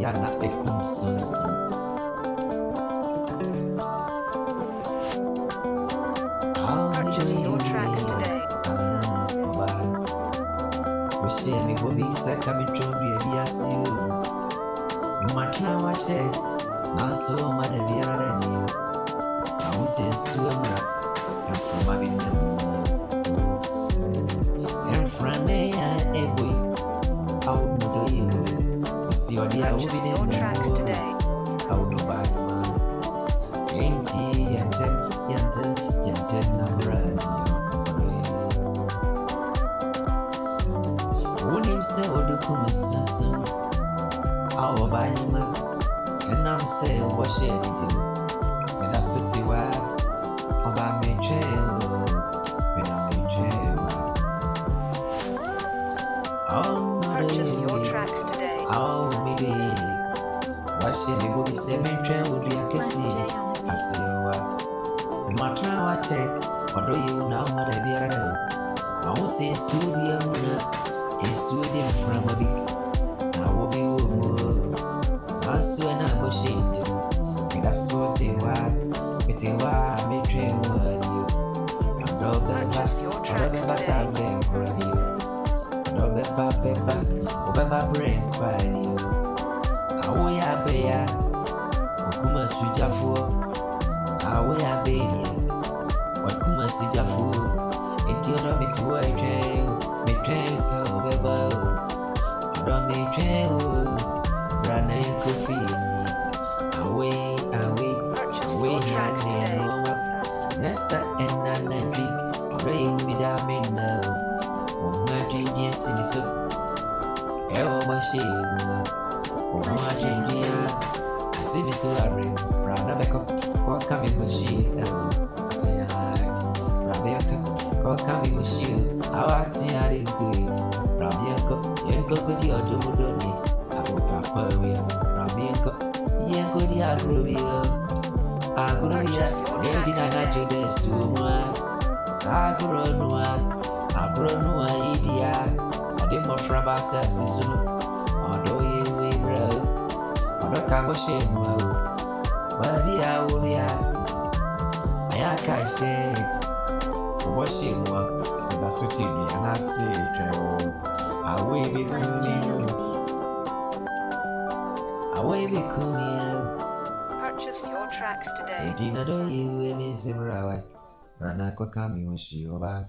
yana ekum sunsun. Purchase your tracks today. Share me what be said coming to be a BSU. You might try watch it. Now so much of the other than you. I was in swimmer and from my window. And from me, I boy. I would not do you. See what the I will be Purchase your tracks today. I would not buy man. Ain't he and ten number. Unim say odu kumisunsun awo bayima enam say obo she nti me da suti wa oba me twe o me na me twe wa Purchase your tracks today. awo me be wa she me go be say me twe odu akesi asewa me matra wa check odo you na ma da biara I won't say studio muna studio from a big now will be more as when I was shamed and I saw the word with the word me train you and Robert I'm there for you Robert back over my brain by you how we are bear Kuma Sujafu how we are baby what Kuma Sujafu it's your me to a trail me trail so well don't me trail run a coffee away Purchase your tracks today. Nessa and I drink rain without me now my dream yes in so ever my shame my dream I see me so I bring round a back up what coming machine Come coming with you, our tea are in good. Rabianco, Yanko, good your Dumudoni. I will papa will. Rabianco, Yanko, the Agrobio. Agronia, Lady Nanajo de Suma. Sagronua, Abronua, Idia. I did more from us as this soon. Although you will grow. Although come shame, well, I will be out. I can't say. Washing one, that's what you mean, and I say, away be cool. Purchase your tracks today. Dinner, do you miss him? Rana, come, you, she, or back.